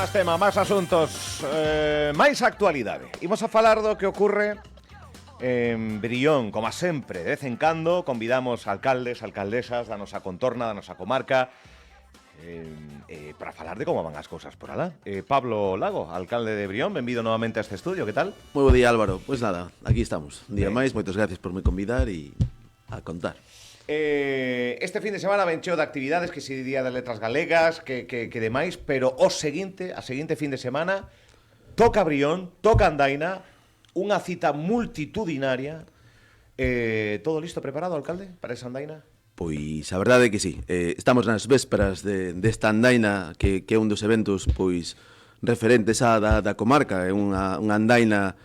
Más tema, máis asuntos, máis actualidade. Imos a falar do que ocorre en Brión, como sempre, de vez en cando convidamos alcaldes, alcaldesas da nosa contorna, da nosa comarca, para falar de como van as cousas por alá. Pablo Lago, alcalde de Brión, benvido novamente a este estudio, que tal? Moi bo día, Álvaro. Pois nada, aquí estamos. Un día máis, moitas gracias por me convidar e a contar. Este fin de semana ven cheo de actividades, que si día das letras galegas, que demais, pero a seguinte fin de semana toca Brión, toca Andaina, unha cita multitudinaria. Todo listo, preparado, alcalde, para esa Andaina? Pois a verdade é que sí. Estamos nas vésperas desta Andaina, que é un dos eventos pois referentes da comarca. É unha Andaina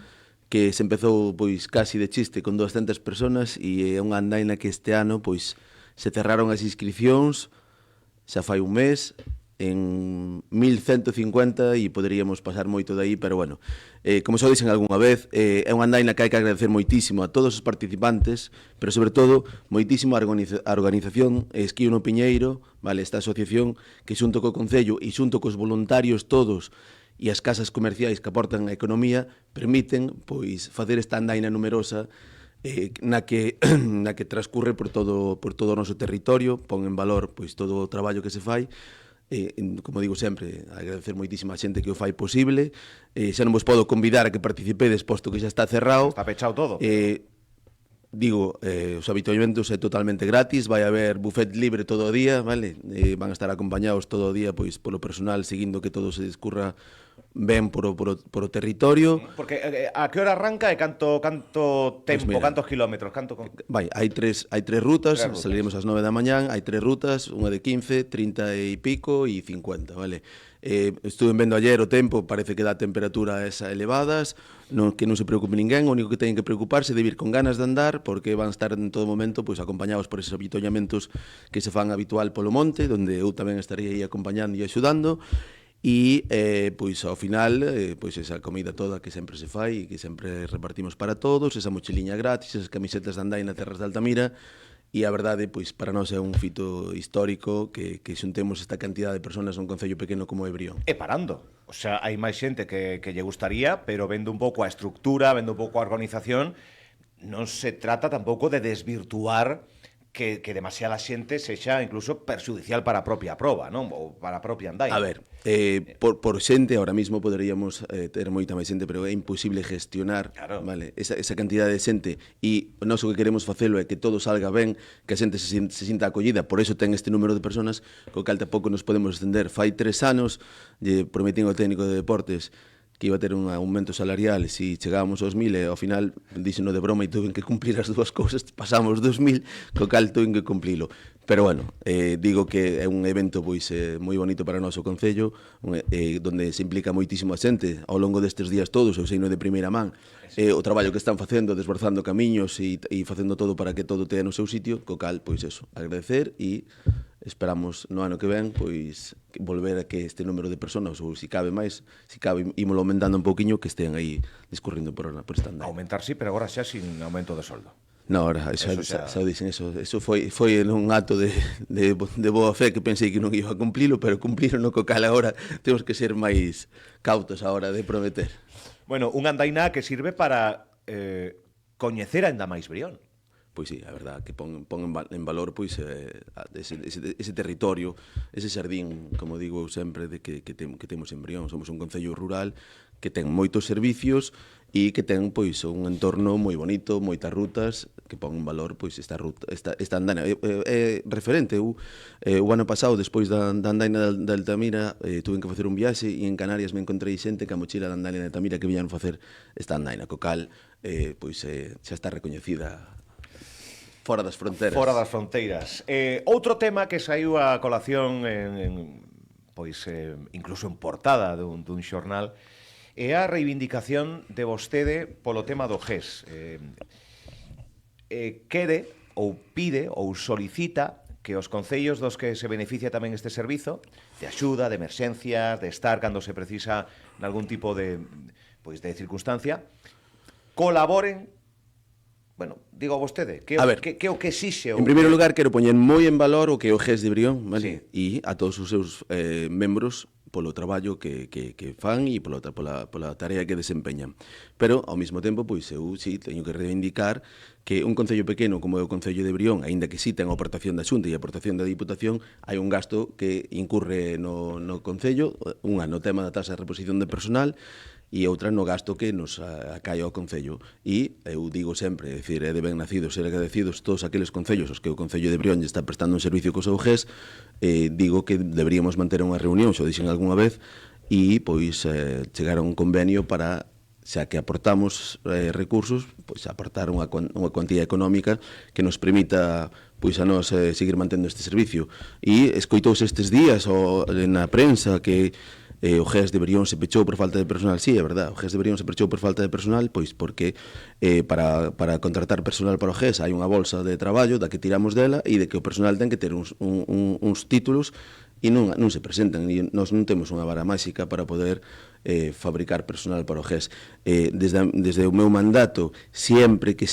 que se empezou pois casi de chiste con 200 personas e é unha andaina que este ano pois se cerraron as inscripcións xa fai un mes en 1150 e poderíamos pasar moito de aí, pero bueno, como xa dixen algunha vez, é unha andaina que hai que agradecer moitísimo a todos os participantes, pero sobre todo moitísimo a organización Esquío no Piñeiro, vale, esta asociación que xunto co Concello e xunto cos voluntarios todos e as casas comerciais que aportan a economía permiten pois facer esta andaina numerosa na que transcurre por todo o noso territorio, pon en valor pois todo o traballo que se fai. Como digo sempre, agradecer moitísima a xente que o fai posible. Xa non vos podo convidar a que participedes, posto que xa está cerrado. Está pechado todo. Digo, os habituallamentos é totalmente gratis, vai haber buffet libre todo o día, vale? Van a estar acompañados todo o día pois polo personal, seguindo que todo se discurra ben por o territorio. Porque a que hora arranca e canto tempo, pues mira, cantos kilómetros, Vai, hai tres rutas, saliremos ás 9 da mañán, hai tres rutas, unha de 15, 30 e pico e 50, vale? Estuve vendo ayer o tempo, parece que dá temperatura elevadas, que non se preocupe ninguén, o único que teñen que preocuparse é de vir con ganas de andar, porque van a estar en todo momento pois acompañados por esos avituallamentos que se fan habitual polo monte, onde eu tamén estaría aí acompañando e axudando. E pois ao final pois esa comida toda que sempre se fai e que sempre repartimos para todos, esa mochiliña gratis, esas camisetas de Andaina Terras de Altamira. E a verdade, pois para nós é un fito histórico que xuntemos esta cantidad de personas nun concello pequeno como é Brión. E parando, o sea, hai máis xente que lle gustaría, pero vendo un pouco a estructura, vendo un pouco a organización, non se trata tampouco de desvirtuar que demasiada xente sexa incluso perxudicial para a propia proba, non? Ou para a propia andaina. A ver, por xente, ahora mismo poderíamos ter moita máis xente, pero é imposible gestionar, claro, vale, esa cantidade de xente, e nós o que queremos facelo é que todo salga ben, que a xente se sinta acollida, por eso ten este número de personas, co cal tampouco nos podemos estender. Fai 3 anos, lle prometín ao técnico de deportes que iba a ter un aumento salarial se chegábamos aos 1000 e ao final díxeno de broma e tuven que cumplir as dúas cousas, pasamos 2000, co cal tuven que cumplilo. Pero bueno, digo que é un evento pois moi bonito para o noso concello, donde se implica moitísimo a xente ao longo destes días todos, eu seino de primeira man, o traballo que están facendo, desbrazando camiños e facendo todo para que todo tea no seu sitio, co cal, pois eso, agradecer e esperamos no ano que ven pois volver a que este número de personas, ou se cabe máis, se cabe ímolo aumentando un pouquiño, que estén aí discurrindo por esta andaina. Aumentar sí, pero agora xa sin aumento de soldo. No, ahora, xa dicen eso foi en un acto de boa fe que pensei que non iba a cumplilo, pero cumplilo no co cal agora temos que ser máis cautos a hora de prometer. Bueno, unha andaina que sirve para coñecer ainda máis Brión. Pois sí, a verdad, que pon en valor pois ese territorio, ese xardín, como digo eu sempre, de que temos en Brión. Somos un concello rural que ten moitos servicios e que ten pois un entorno moi bonito, moitas rutas, que pon en valor pois esta andaina. É referente. O ano pasado, despois da andaina de Altamira, tuve que facer un viaxe e en Canarias me encontrei xente que a mochila da andaina de Altamira que viñan facer esta andaina, co cal pois xa está recoñecida fora das fronteiras. Fora das fronteiras. Outro tema que saiu a colación pois incluso en portada dun xornal é a reivindicación de vostede polo tema do GES. Quere ou pide ou solicita que os concellos dos que se beneficia tamén este servizo de axuda, de emerxencias, de estar cando se precisa nalgún tipo de circunstancia, colaboren. Bueno, digo a vostede, que o que exixe? En primeiro lugar, quero poñer moi en valor o que é o GES de Brión, vale? Sí. E a todos os seus membros polo traballo que fan e pola tarea que desempeñan. Pero, ao mesmo tempo, pois eu sí teño que reivindicar que un concello pequeno como é o Concello de Brión, aínda que sí ten a aportación da Xunta e a aportación da Diputación, hai un gasto que incurre no Concello, unha no tema da tasa de reposición de personal, e outra no gasto que nos acae ao Concello. E eu digo sempre, é dicir, é de ben nacidos ser agradecidos todos aqueles concellos aos que o Concello de Brión está prestando un servicio co seu GES, digo que deberíamos manter unha reunión, xo dixen algunha vez, e pois chegar a un convenio para, xa que aportamos recursos, pois aportar unha cuantía económica que nos permita pois a nós seguir mantendo este servicio. E escoitouse estes días na prensa que o GES de Brión se pechou por falta de personal. Sí, é verdad, o GES de Brión se pechou por falta de personal, pois porque para contratar personal para o GES hai unha bolsa de traballo da que tiramos dela e de que o personal ten que ter uns títulos e non se presentan, e nós non temos unha vara máxica para poder fabricar personal para o GES. Desde o meu mandato, sempre que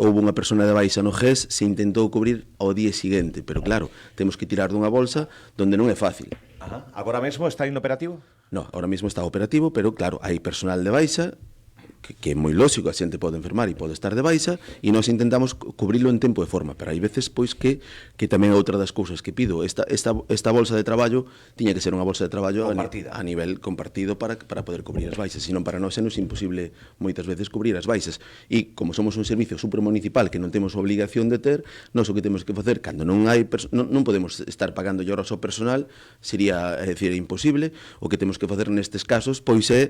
houve unha persona de baixa no GES, se intentou cubrir ao día seguinte, pero claro, temos que tirar dunha bolsa donde non é fácil. Ajá. Agora mesmo está inoperativo? No, ahora mesmo está operativo, pero claro, hai personal de baixa que é moi lógico, a xente pode enfermar e pode estar de baixa, e nós intentamos cubrilo en tempo e forma, pero hai veces pois que tamén é outra das cousas que pido. Esta bolsa de traballo tiña que ser unha bolsa de traballo a nivel compartido para poder cubrir as baixas, senón para nós é imposible moitas veces cubrir as baixas. E como somos un servicio supramunicipal que non temos obligación de ter, nós o que temos que facer cando non hai non podemos estar pagando horas ao personal, sería, é dicir, imposible. O que temos que facer nestes casos pois é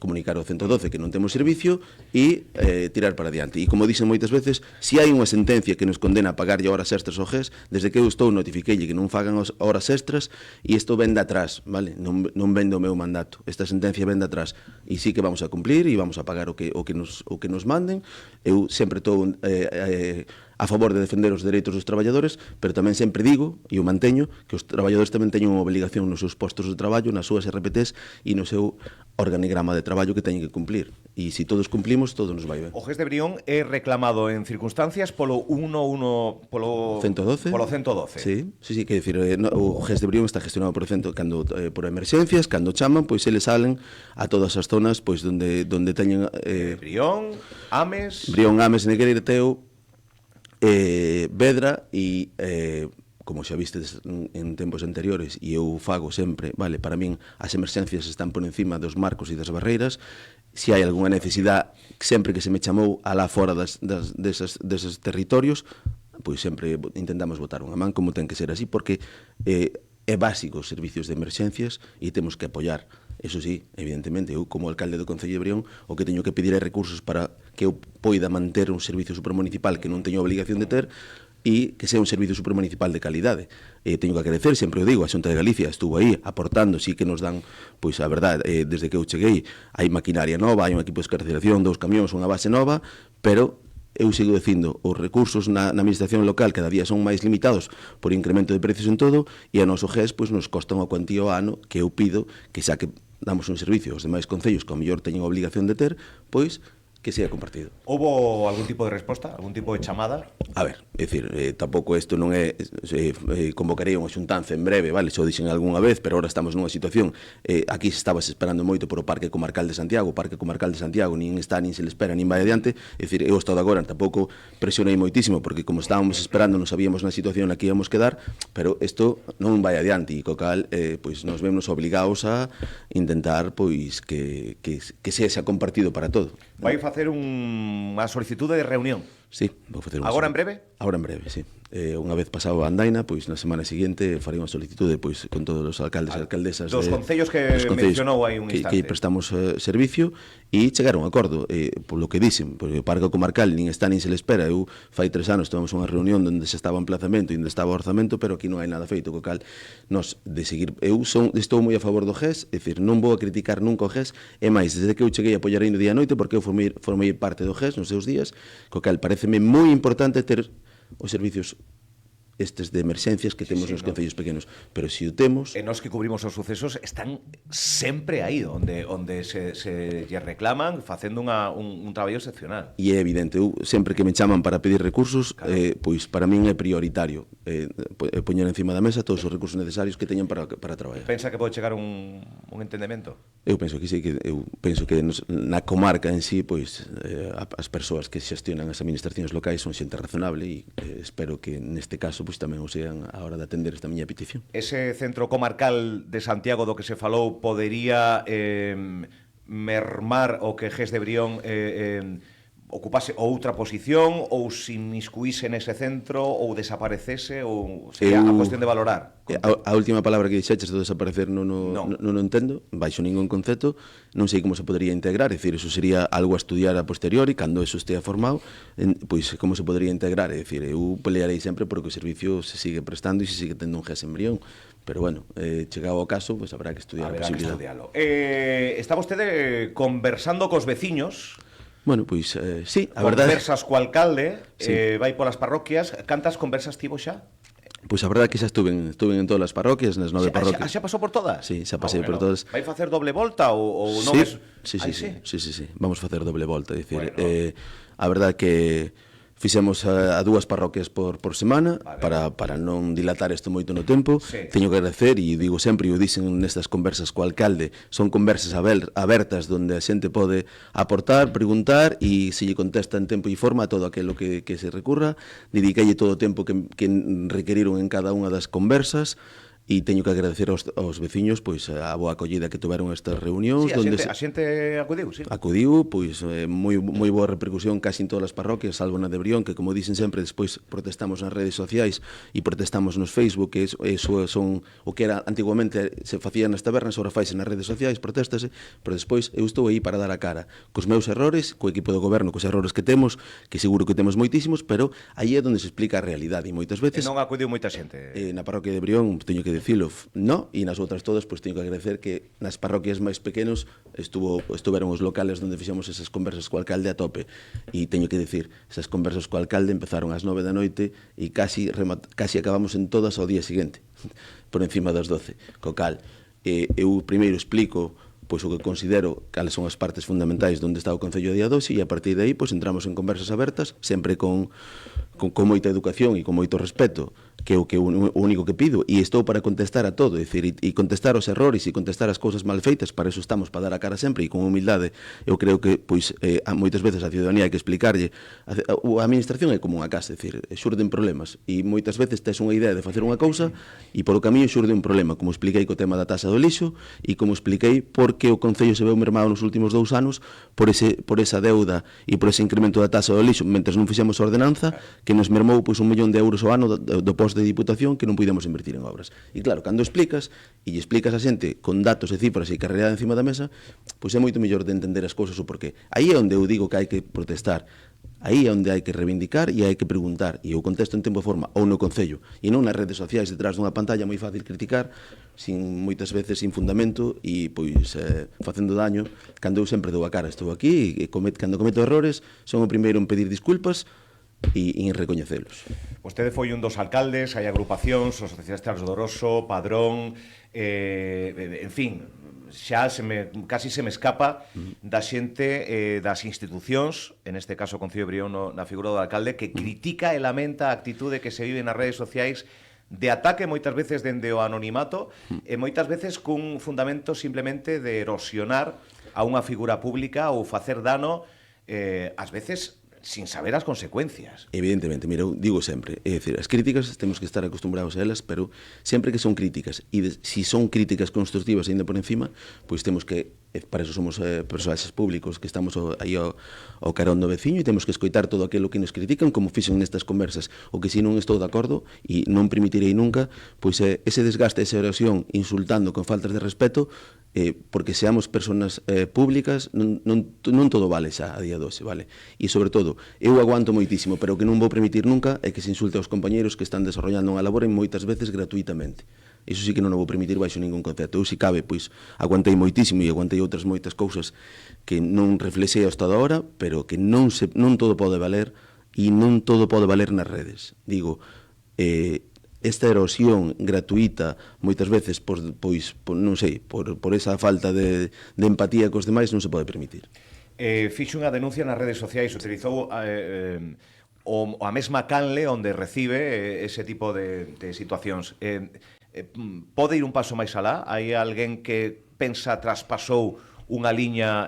comunicar ao 112 que non temos servicio e tirar para adiante. E como dixen moitas veces, se hai unha sentencia que nos condena a pagarlle horas extras ao GES, desde que eu estou notifiqueille que non fagan as horas extras, e isto ven de atrás, vale? Non ven do meu mandato. Esta sentencia ven de atrás. E sí que vamos a cumplir e vamos a pagar o que nos manden. Eu sempre estou a favor de defender os dereitos dos traballadores, pero tamén sempre digo, e o manteño, que os traballadores tamén teñen unha obligación nos seus postos de traballo, nas súas RPTs e no seu organigrama de traballo que teñen que cumplir. E se todos cumplimos, todo nos vai ben. O GES de Brión é reclamado en circunstancias polo 112. Polo 112. Sí, que decir, o GES de Brión está gestionado por por emerxencias, cando chaman, pois eles salen a todas as zonas pois donde teñen Brión, Ames, Negreira, Teo, Vedra e como xa vistes en tempos anteriores, e eu fago sempre, vale, para min as emerxencias están por encima dos marcos e das barreiras. Se hai algunha necesidade, sempre que se me chamou alá fora deses territorios, pois sempre intentamos botar unha man, como ten que ser así, porque é básico os servicios de emerxencias e temos que apoiar. Eso sí, evidentemente, eu como alcalde do Concello de Brión, o que teño que pedir é recursos para que eu poida manter un servicio supramunicipal que non teño obligación de ter, e que sea un servicio supramunicipal de calidade. Teño que agradecer, sempre o digo, a Xunta de Galicia estuvo aí aportando, sí que nos dan, pois a verdade, desde que eu cheguei, hai maquinaria nova, hai un equipo de escarcelación, 2 camións, unha base nova, pero eu sigo dicindo, os recursos na administración local cada día son máis limitados por incremento de precios en todo, e a noso GES pois nos costa unha cuantía ao ano que eu pido que xa que damos un servicio aos demais concellos que ao mellor teñen obligación de ter, pois que sea compartido. Houbo algún tipo de resposta? Algún tipo de chamada? A ver, é dicir, tampouco isto non é convocaría unha xuntanza en breve, vale, xo dixen algunha vez, pero ahora estamos nunha situación, aquí se estabas esperando moito por o Parque Comarcal de Santiago, o Parque Comarcal de Santiago nin está, nin se le espera, nin vai adiante, é dicir, eu estado agora tampouco presionei moitísimo, porque como estábamos esperando, non sabíamos na situación na que íamos quedar, pero isto non vai adiante, e co cal, pois nos vemos obligados a intentar, pois, que sexa compartido para todo. Vai facer unha solicitude de reunión. Sí, vou facer unha. Agora en breve? Agora en breve, sí. Unha vez pasado a andaina, pois na semana seguinte farei unha solicitude pois con todos os alcaldes e alcaldesas dos concellos que mencionou aí un instante. Que prestamos servicio e chegar a un acordo, polo que dixen, porque o Parque Comarcal nin está nin se le espera. Eu fai 3 anos tivemos unha reunión onde se estaba o emplazamento e onde estaba o orzamento, pero aquí non hai nada feito, co cal nós de seguir, estou moi a favor do GES, é dicir, non vou a criticar nunca o GES, e máis, desde que eu cheguei a apoiar no día e noite, porque eu formei parte do GES nos seus días, co cal pareceme moi importante ter os servicios estes de emerxencias que temos nos no. concellos pequenos, pero se o temos... E nós que cubrimos os sucesos están sempre aí onde se lle reclaman facendo un traballo excepcional. E é evidente, eu sempre que me chaman para pedir recursos, pois para min é prioritario poñer encima da mesa todos os recursos necesarios que teñan para traballar. Pensa que pode chegar un entendemento? Eu penso que sí, eu penso que na comarca en sí, pois as persoas que xestionan as administracións locais son xente razonable e espero que neste caso pois tamén o sean a hora de atender esta miña petición. Ese centro comarcal de Santiago do que se falou podería mermar o que GES de Brión ocupase outra posición ou se inmiscuíse nese centro ou desaparecese ou sería a cuestión de valorar? A última palabra que dixeches do desaparecer non o entendo, baixo ningún concepto, non sei como se podería integrar, é dicir, eso sería algo a estudiar a posteriori, cando eso estea formado, pois como se podería integrar, é dicir, eu pelearei sempre porque o servicio se sigue prestando e se sigue tendo un GES en Brión, pero bueno, chegado ao caso, pois habrá que estudiar a posibilidade. Está vostede conversando cos veciños. Bueno, pois, sí, a verdade... Conversas co alcalde, sí. Vai polas parroquias. Cantas conversas tivo xa? Pois a verdade que xa estuven en todas as parroquias, nas 9 parroquias. Xa pasou por todas? Sí, xa pasei por todas. Vai facer doble volta ou non sí, ves... Sí, vamos facer doble volta, é dicir, a verdade que fixemos a dúas parroquias por semana, vale. para non dilatar isto moito no tempo. Sí. Teño que agradecer, e digo sempre, e o dicen nestas conversas co alcalde, son conversas abertas onde a xente pode aportar, preguntar, e se lle contesta en tempo e forma todo aquilo que se recurra. Dediquei todo o tempo que requeriron en cada unha das conversas, e teño que agradecer aos veciños pois a boa acollida que tuveron estas reunións. Sí, a xente acudiu, sí. Acudiu, pois moi boa repercusión casi en todas as parroquias, salvo na de Brión, que como dicen sempre, despois protestamos nas redes sociais e protestamos nos Facebook, que eso son o que era antiguamente se facía nas tabernas, ahora faise nas redes sociais, protestase, pero despois eu estou aí para dar a cara cos meus errores, co equipo do goberno, cos errores que temos, que seguro que temos moitísimos, pero aí é onde se explica a realidade, e moitas veces... E non acudiu moita xente. Na parroquia de Brión, teño que dicilo, no, e nas outras todas, pois teño que agradecer que nas parroquias máis pequenos estuveron os locales onde fixemos esas conversas co alcalde a tope, e teño que dicir, esas conversas co alcalde empezaron ás 9 da noite e casi acabamos en todas ao día seguinte, por encima das 12, co cal eu primeiro explico pois o que considero cales son as partes fundamentais onde está o Concello a día 2, e a partir de aí pois entramos en conversas abertas, sempre con moita educación e con moito respeto, que é o único que pido, e estou para contestar a todo, é dicir, e contestar os errores e contestar as cousas mal feitas, para eso estamos, para dar a cara sempre, e con humildade. Eu creo que pois moitas veces a ciudadanía hai que explicarlle, a administración é como unha casa, é dicir, xurden problemas, e moitas veces tes unha idea de facer unha cousa e polo camiño xurde un problema, como expliquei co tema da taxa do lixo, e como expliquei porque o Concello se veu mermado nos últimos 2 anos por esa deuda e por ese incremento da taxa do lixo, mentres non fixemos a ordenanza, que nos mermou pois 1 millón de euros ao ano do posto de Diputación que non pudemos invertir en obras. E claro, cando explicas, e lle explicas a xente con datos e cifras e carreira encima da mesa, pois é moito mellor de entender as cousas o porqué. Aí é onde eu digo que hai que protestar, aí é onde hai que reivindicar e hai que preguntar, e eu contesto en tempo e forma, ou no Concello, e non nas redes sociais detrás dunha pantalla moi fácil criticar, moitas veces sin fundamento e pois facendo daño, cando eu sempre dou a cara, estou aquí, e cando cometo errores, son o primeiro en pedir disculpas e en recoñecelos. Vostede foi un dos alcaldes, hai agrupacións, a Asociación Estras do Oroso, Padrón, en fin, xa casi se me escapa da xente das institucións, en este caso o Concello de Brión na figura do alcalde, que critica e lamenta a actitude que se vive nas redes sociais de ataque moitas veces dende o anonimato e moitas veces cun fundamento simplemente de erosionar a unha figura pública ou facer dano, ás veces sin saber as consecuencias. Evidentemente, mira, eu digo sempre, é dicir, as críticas temos que estar acostumbrados a elas, pero sempre que son críticas, e si son críticas constructivas ainda por encima, pois temos que, para eso somos personaxes públicos, que estamos aí ao carón do veciño, e temos que escoitar todo aquilo que nos critican, como fixen nestas conversas, o que si non estou de acordo, e non permitirei nunca, pois ese desgaste, esa erosión, insultando con faltas de respeto, porque seamos personas públicas, non todo vale xa a día 12, vale? E sobre todo, eu aguanto moitísimo, pero o que non vou permitir nunca é que se insulte aos compañeros que están desarrollando unha labor moitas veces gratuitamente. Iso sí que non o vou permitir baixo ningún concepto. Eu, se cabe, pois, aguantei moitísimo e aguantei outras moitas cousas que non reflexei hasta agora, pero que non todo pode valer e non todo pode valer nas redes. Digo, esta erosión gratuita moitas veces non sei, por esa falta de empatía cos demais non se pode permitir. Fixo unha denuncia nas redes sociais, utilizou a mesma canle onde recibe ese tipo de situacións. Pode ir un paso máis alá? Hai alguén que pensa traspasou unha liña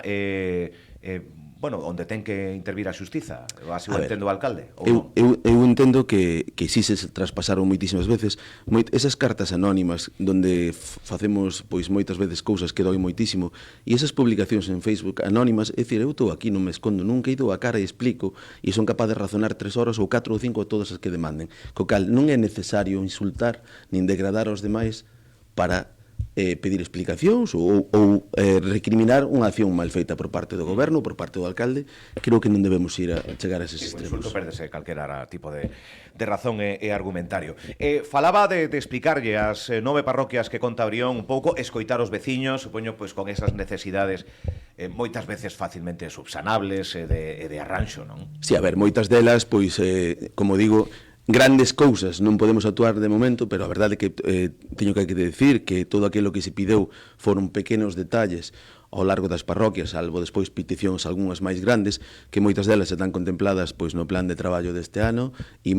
bueno, onde ten que intervir a xustiza? Así o entendo o alcalde? Eu entendo que si se traspasaron moitísimas veces esas cartas anónimas donde facemos pois moitas veces cousas que doi moitísimo, e esas publicacións en Facebook anónimas, é dicir, eu estou aquí, non me escondo nunca, ido a cara e explico, e son capaz de razonar 3 horas ou 4 ou 5 a todas as que demanden, co cal non é necesario insultar nin degradar aos demais para pedir explicacións ou recriminar unha acción mal feita por parte do goberno ou por parte do alcalde. Creo que non debemos ir a chegar a eses extremos. O insulto perdese calquera tipo de razón e argumentario. Falaba de explicarlle as 9 parroquias que conta Brión un pouco, escoitar os veciños, supoño, pois con esas necesidades moitas veces facilmente subsanables de arranxo, non? Si, a ver, moitas delas, pois, como digo, grandes cousas non podemos actuar de momento, pero a verdade é que teño que decir que todo aquilo que se pideu foron pequenos detalles ao largo das parroquias, salvo despois peticións algunhas máis grandes, que moitas delas están contempladas pois no plan de traballo deste ano, e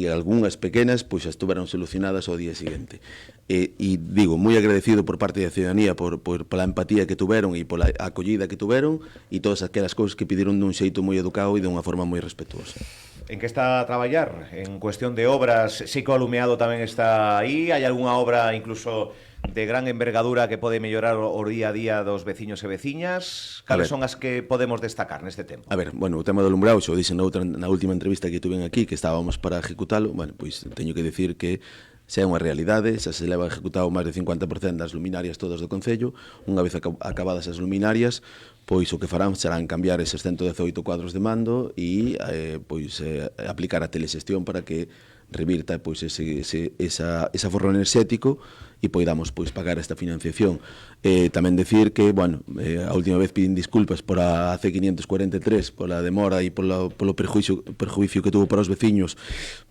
algunhas pequenas pois estuveron solucionadas ao día seguinte. E digo, moi agradecido por parte da ciudadanía pola empatía que tuveron e pola acollida que tuveron, e todas aquelas cousas que pediron dun xeito moi educado e dunha forma moi respetuosa. En que está a traballar? En cuestión de obras, Xico Alumeado tamén está aí? Hai algunha obra incluso de gran envergadura que pode mellorar o día a día dos veciños e veciñas? Cales son as que podemos destacar neste tempo? A ver, bueno, o tema do alumbrado, xo dixen na última entrevista que tuven aquí, que estábamos para ejecutalo, bueno, pois teño que decir que xa é unha realidade, xa se leva ejecutado máis de 50% das luminarias todas do Concello. Unha vez acabadas as luminarias, pois o que farán serán cambiar eses 118 cuadros de mando e aplicar a telexestión para que revirta pois ese aforro enerxético e poidamos pois pagar esta financiación. Tamén decir que, bueno, a última vez pidín disculpas por a C543, pola demora e polo perjuicio que tuvo para os veciños,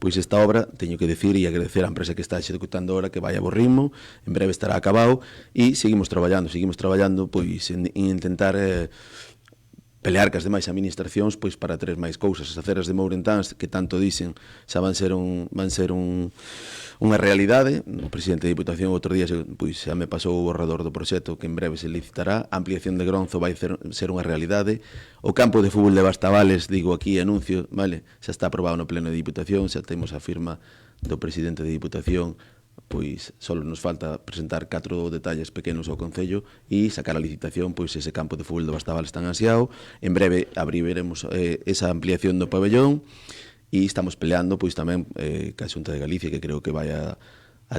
pois esta obra, teño que decir e agradecer á empresa que está executando ahora que vai a bo ritmo, en breve estará acabado, e seguimos traballando pois en intentar pelear cas demais administracións pois para ter máis cousas. As aceras de Mourentáns, que tanto dicen, xa van ser unha realidade. O presidente da Diputación outro día pois xa me pasou o borrador do proxecto que en breve se licitará. A ampliación de Gronzo vai ser unha realidade. O campo de fútbol de Bastavales, digo aquí, anuncio, vale, xa está aprobado no pleno de Diputación, xa temos a firma do presidente da Diputación, pois só nos falta presentar 4 detalles pequenos ao Concello e sacar a licitación, pois ese campo de fútbol do Bastavales tan ansiado. En breve abriremos esa ampliación do pabellón e estamos peleando pois tamén ca Xunta de Galicia, que creo que vai a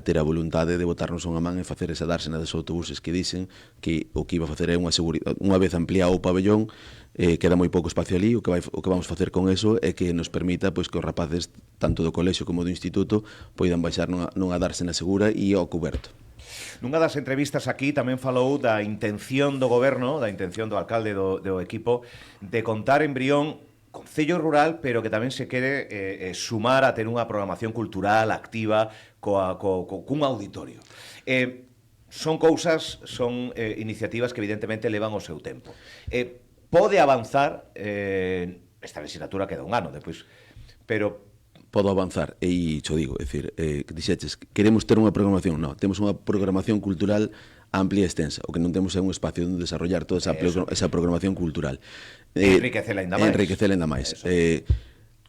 ter a voluntade de botarnos unha man e facer esa dársena dos autobuses que dicen que o que iba a facer é unha vez ampliado o pabellón, queda moi pouco espacio ali, o que vamos facer con eso é que nos permita pois que os rapaces tanto do colexio como do instituto poidan baixar nunha dársena segura e ao cuberto. Nunha das entrevistas aquí tamén falou da intención do goberno, da intención do alcalde do equipo, de contar en Brión concello rural, pero que tamén se quere sumar a ter unha programación cultural activa cun auditorio. Son cousas, son iniciativas que evidentemente levan o seu tempo. Pode avanzar, esta legislatura queda un ano depois, pero podo avanzar, e xo digo, é dicir, dixeches, queremos ter unha programación, non, temos unha programación cultural amplia e extensa, o que non temos é un espacio onde desarrollar toda esa programación cultural. Enriquecela ainda máis.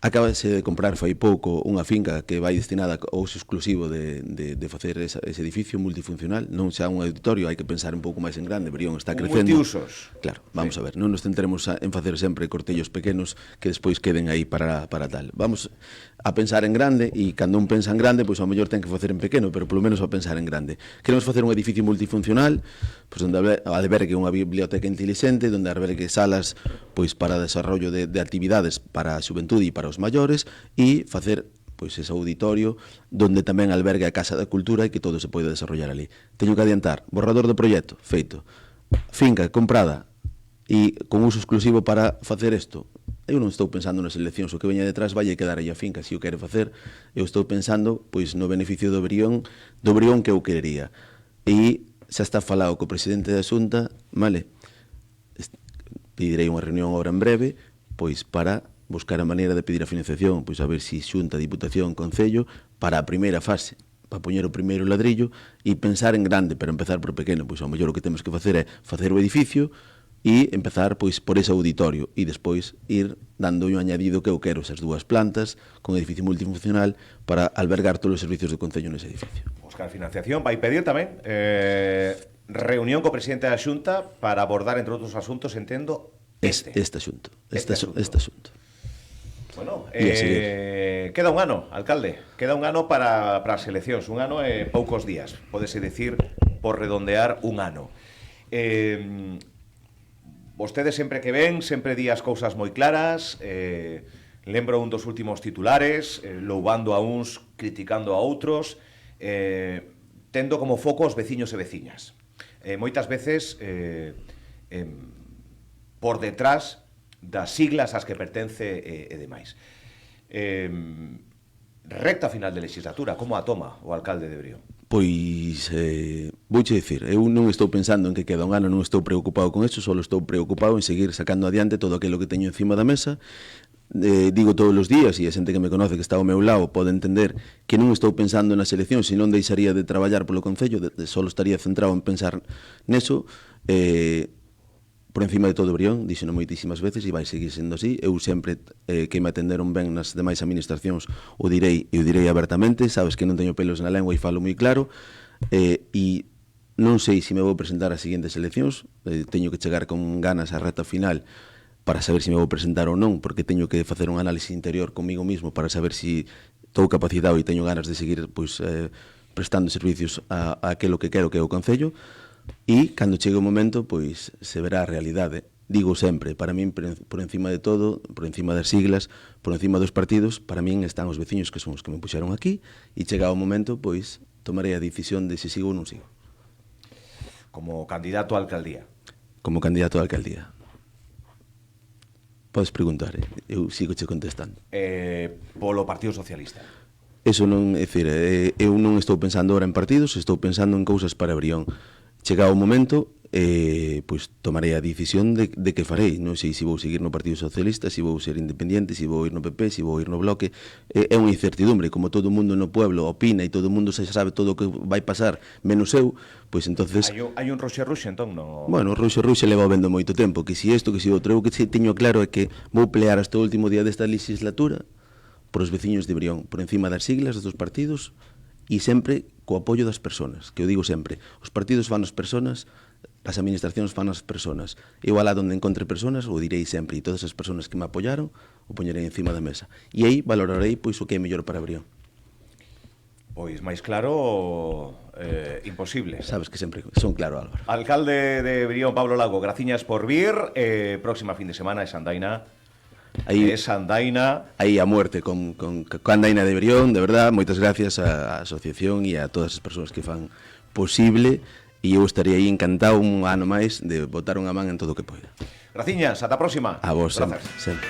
Acabase de comprar fai pouco unha finca que vai destinada ao uso exclusivo de facer ese edificio multifuncional, non xa un auditorio, hai que pensar un pouco máis en grande. Brión está crecendo. Multiusos. Claro, vamos a ver, non nos centremos en facer sempre cortellos pequenos que despois queden aí para tal. Vamos a pensar en grande, e cando un pensa en grande, pois ao mellor ten que facer en pequeno, pero polo menos a pensar en grande. Queremos facer un edificio multifuncional, pois onde albergue unha biblioteca inteligente, onde albergue salas pois para desarrollo de actividades para a xuventude e para os maiores, e facer pois ese auditorio donde tamén albergue a Casa da Cultura e que todo se pode desarrollar ali. Teño que adiantar, borrador do proxecto, feito. Finca comprada e con uso exclusivo para facer isto, eu non estou pensando nas eleccións, o que veña detrás vai quedar aí a finca, se o quero facer, eu estou pensando pois no beneficio do Brión que eu querería. E xa está falado co presidente da Xunta, vale, pedirei unha reunión agora en breve, pois para buscar a maneira de pedir a financiación, pois a ver se Xunta, Diputación, Concello, para a primeira fase, para poñer o primeiro ladrillo e pensar en grande, pero empezar por pequeno, pois ao mellor o que temos que facer é facer o edificio e empezar pois por ese auditorio e despois ir dando un añadido que eu quero, esas dúas plantas con edificio multifuncional para albergar todos os servicios do Concello nese edificio. Buscar financiación, vai pedir tamén reunión co presidente da Xunta para abordar, entre outros asuntos, entendo, este asunto. Bueno, queda un ano, alcalde, queda un ano para as eleccións, un ano e poucos días, pódese dicir, por redondear un ano. Vostede sempre que ven, sempre di as cousas moi claras, lembro un dos últimos titulares, loubando a uns, criticando a outros, tendo como foco os veciños e veciñas. Moitas veces, por detrás das siglas ás que pertence e demais. Recta final de legislatura, como a toma o alcalde de Brión? Pois, vouche dicir, eu non estou pensando en que queda un ano, non estou preocupado con eso, só estou preocupado en seguir sacando adiante todo aquilo que teño encima da mesa. Digo todos os días, e a xente que me conoce que está ao meu lado pode entender que non estou pensando nas eleccións, se non deixaría de traballar polo Concello, só estaría centrado en pensar neso. Por encima de todo Brión, díxeno moitísimas veces e vai seguir sendo así. Eu sempre que me atenderon ben nas demais administracións o direi e o direi abertamente, sabes que non teño pelos na lengua e falo moi claro, e non sei se me vou presentar ás seguintes eleccións, teño que chegar con ganas á reta final para saber se me vou presentar ou non, porque teño que facer un análisis interior comigo mismo para saber se estou capacitado e teño ganas de seguir pois, prestando servicios a aquilo que quero que é o Concello. E, cando chegue o momento, pois, se verá a realidade. Digo sempre, para min, por encima de todo, por encima das siglas, por encima dos partidos, para min están os veciños que son os que me puxeron aquí, e chegado o momento, pois, tomarei a decisión de se sigo ou non sigo. Como candidato a alcaldía? Como candidato a alcaldía. Podes preguntar, eu sigo che contestando. Polo Partido Socialista? Eso non, é dicir, eu non estou pensando ahora en partidos, estou pensando en cousas para Brión. Chegado o momento, pois tomarei a decisión de que farei. Non sei se vou seguir no Partido Socialista, se vou ser independente, se vou ir no PP, se vou ir no Bloque. É unha incertidumbre, como todo o mundo no pueblo opina e todo o mundo xa sabe todo o que vai pasar, menos eu, pois entonces... Hai un ruxe, entón, no... Bueno, o ruxe leva vendo moito tempo, que si isto, que si outro. Eu que teño claro é que vou pelear hasta o último día desta legislatura por os veciños de Brión, por encima das siglas dos partidos, e sempre co apoio das persoas, que eu digo sempre, os partidos fan as persoas, as administracións fan as persoas. Eu alá onde encontre persoas, o direi sempre, e todas as persoas que me apoyaron, o poñerei encima da mesa. E aí valorarei pois o que é mellor para Brión. Pois máis claro, imposible. Sabes que sempre son claro, Álvaro. Alcalde de Brión, Pablo Lago, graciñas por vir. Próxima fin de semana é Sandaina. Aí a muerte con Andaina de Brión, de verdad, moitas gracias á asociación e a todas as persoas que fan posible, e eu estaría aí encantado un ano máis de botar unha man en todo o que poida. Graciñas, ata a próxima. A vos, sempre.